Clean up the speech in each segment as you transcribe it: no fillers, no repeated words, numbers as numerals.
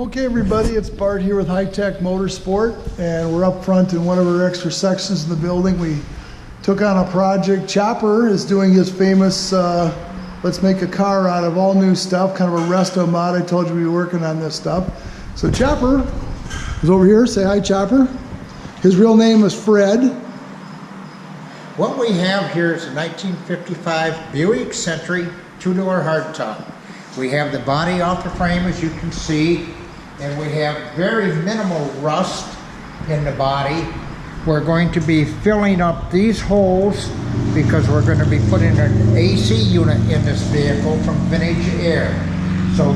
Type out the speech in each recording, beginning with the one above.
Okay everybody, it's Bart here with High Tech Motorsport, and we're up front in one of our extra sections of the building. We took on a project. Chopper is doing his famous let's make a car out of all new stuff, kind of a resto mod. I told you we were working on this stuff. So Chopper is over here. Say hi, Chopper. His real name is Fred. What we have here is a 1955 Buick Century two-door hardtop. We have the body off the frame, as you can see, and we have very minimal rust in the body. We're going to be filling up these holes because we're going to be putting an AC unit in this vehicle from Vintage Air. So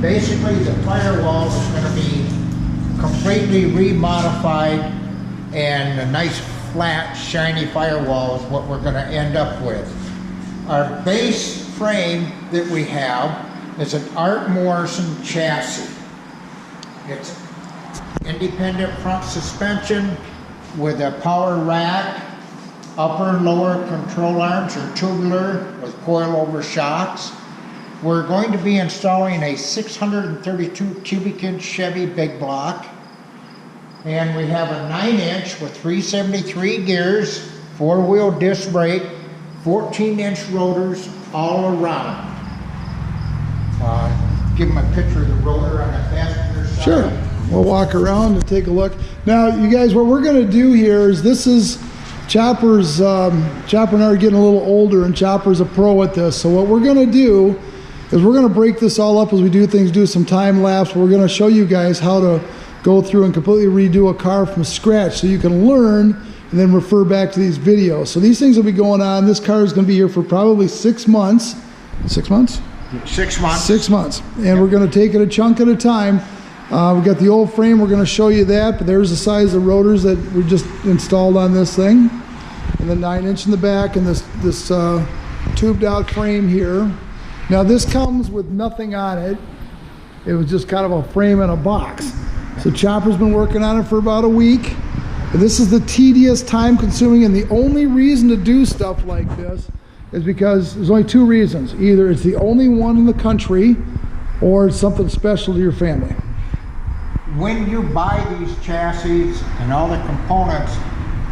basically the firewall is going to be completely remodified, and a nice flat shiny firewall is what we're going to end up with. Our base frame that we have is an Art Morrison chassis. It's independent front suspension with a power rack, upper and lower control arms are tubular with coilover shocks. We're going to be installing a 632 cubic inch Chevy big block, and we have a 9-inch with 373 gears, 4-wheel disc brake, 14-inch rotors all around. Give them a picture of the rotor on the passenger side. Sure. We'll walk around and take a look. Now, you guys, what we're going to do here is this is Chopper's, Chopper and I are getting a little older, and Chopper's a pro at this. So what we're going to do is we're going to break this all up as we do things, do some time lapse. We're going to show you guys how to go through and completely redo a car from scratch so you can learn and then refer back to these videos. So these things will be going on. This car is going to be here for probably 6 months. 6 months? 6 months. 6 months. And we're going to take it a chunk at a time. We've got the old frame. We're going to show you that, but there's the size of rotors that we just installed on this thing. And the 9-inch in the back, and this tubed out frame here. Now this comes with nothing on it. It was just kind of a frame in a box. So Chopper's been working on it for about a week. And this is the tedious, time consuming, and the only reason to do stuff like this is because there's only 2 reasons. Either it's the only one in the country, or it's something special to your family. When you buy these chassis and all the components,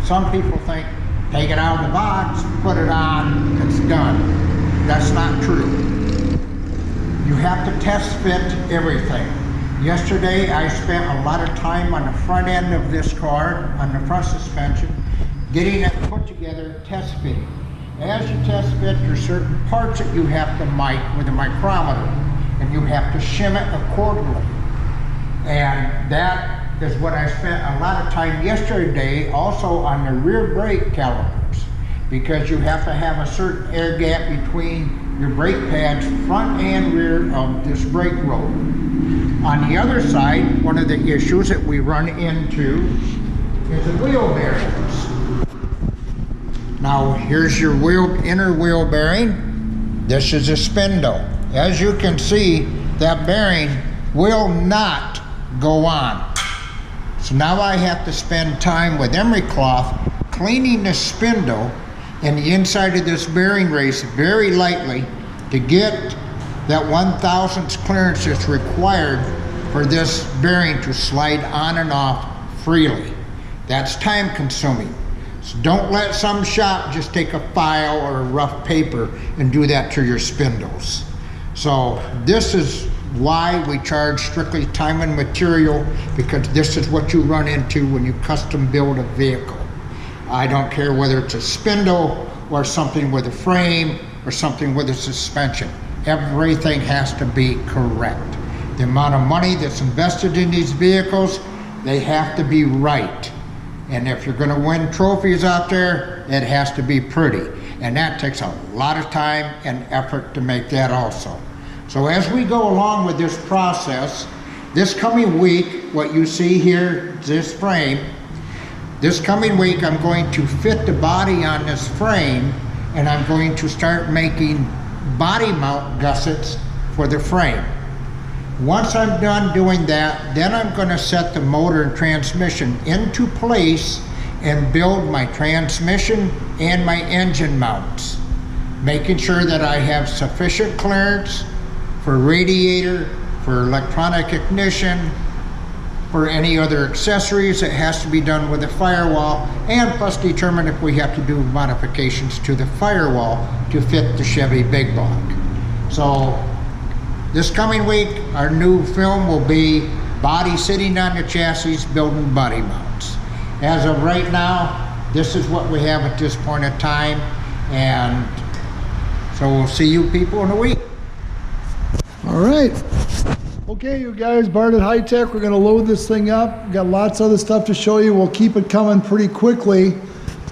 some people think, take it out of the box, put it on, it's done. That's not true. You have to test fit everything. Yesterday, I spent a lot of time on the front end of this car, on the front suspension, getting it put together, test fitting. As you test fit, there's certain parts that you have to mic with a micrometer, and you have to shim it accordingly. And that is what I spent a lot of time yesterday also on the rear brake calipers, because you have to have a certain air gap between your brake pads, front and rear of this brake rotor. On the other side, one of the issues that we run into is the wheel bearings. Now here's your inner wheel bearing. This is a spindle. As you can see, that bearing will not go on. So now I have to spend time with emery cloth cleaning the spindle and the inside of this bearing race very lightly to get that 1/1000th clearance that's required for this bearing to slide on and off freely. That's time consuming. So don't let some shop just take a file or a rough paper and do that to your spindles. So this is why we charge strictly time and material, because this is what you run into when you custom build a vehicle. I don't care whether it's a spindle or something with a frame or something with a suspension. Everything has to be correct. The amount of money that's invested in these vehicles, they have to be right. And if you're going to win trophies out there, it has to be pretty. And that takes a lot of time and effort to make that also. So as we go along with this process, this coming week, what you see here, this frame, this coming week I'm going to fit the body on this frame, and I'm going to start making body mount gussets for the frame. Once I'm done doing that, then I'm going to set the motor and transmission into place and build my transmission and my engine mounts, making sure that I have sufficient clearance for radiator, for electronic ignition, for any other accessories. It has to be done with a firewall, and plus determine if we have to do modifications to the firewall to fit the Chevy Big Block. So this coming week, our new film will be body sitting on the chassis, building body mounts. As of right now, this is what we have at this point in time, and so we'll see you people in a week. All right. Okay, you guys, Bart at High Tech, we're gonna load this thing up. We've got lots of other stuff to show you. We'll keep it coming pretty quickly.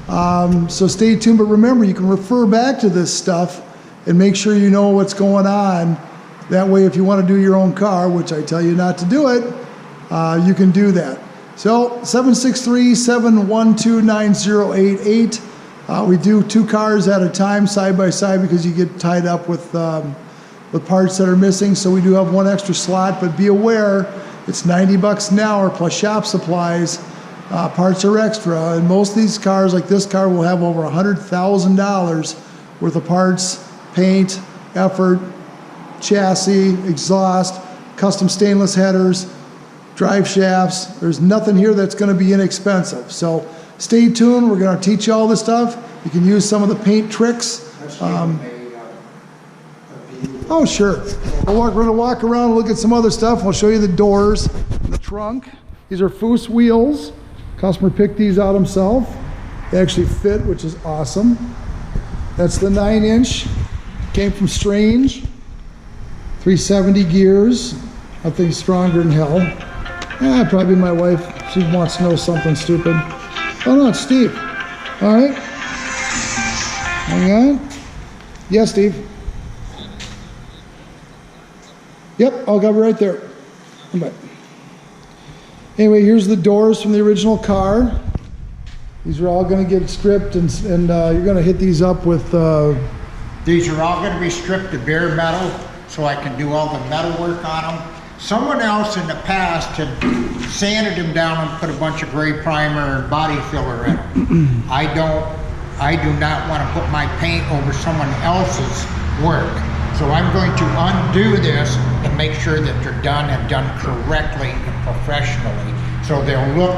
So stay tuned, but remember, you can refer back to this stuff and make sure you know what's going on. That way, if you want to do your own car, which I tell you not to do it, you can do that. So 763-712-9088. We do 2 cars at a time, side by side, because you get tied up with parts that are missing. So we do have 1 extra slot, but be aware, it's 90 bucks an hour plus shop supplies. Parts are extra, and most of these cars, like this car, will have over $100,000 worth of parts, paint, effort, chassis, exhaust, custom stainless headers, drive shafts. There's nothing here that's going to be inexpensive. So stay tuned. We're going to teach you all this stuff. You can use some of the paint tricks. Oh, sure. We're going to walk around and look at some other stuff. We'll show you the doors and the trunk. These are Foose wheels. Customer picked these out himself. They actually fit, which is awesome. That's the 9-inch. Came from Strange. 370 gears. I think stronger than hell. Probably my wife. She wants to know something stupid. Oh no, it's Steve. All right. Hang on. Yes, Steve. Yep, I'll go right there. Come back. Anyway, here's the doors from the original car. These are all going to get stripped, and you're going to hit these up with... These are all going to be stripped to bare metal, so I can do all the metal work on them. Someone else in the past had sanded them down and put a bunch of gray primer and body filler in them. I do not want to put my paint over someone else's work. So I'm going to undo this and make sure that they're done and done correctly and professionally. So they'll look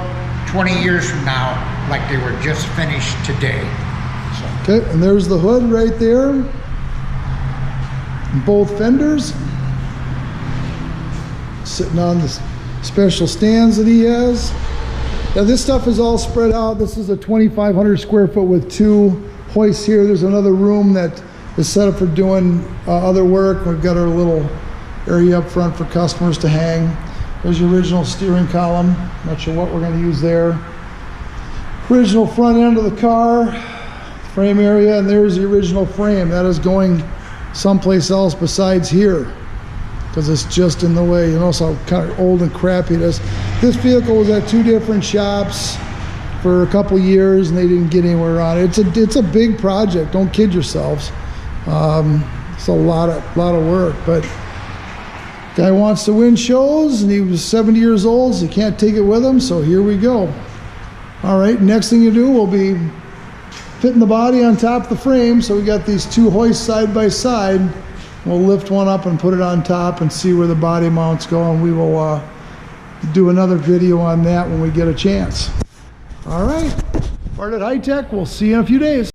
20 years from now like they were just finished today. So. Okay, and there's the hood right there. Both fenders. Sitting on the special stands that he has. Now this stuff is all spread out. This is a 2,500 square foot with 2 hoists here. There's another room that is set up for doing other work. We've got our little area up front for customers to hang. There's the original steering column. Not sure what we're going to use there. Original front end of the car, frame area, and there's the original frame. That is going someplace else besides here, because it's just in the way. You know how kind of old and crappy it is. This vehicle was at 2 different shops for a couple years, and they didn't get anywhere on it. It's a big project. Don't kid yourselves. It's a lot of work, but guy wants to win shows, and he was 70 years old, so he can't take it with him. So here we go. All right, next thing you do will be fitting the body on top of the frame. So we got these 2 hoists side by side. We'll lift one up and put it on top and see where the body mounts go, and we will do another video on that when we get a chance. All right, Bart at High Tech. We'll see you in a few days.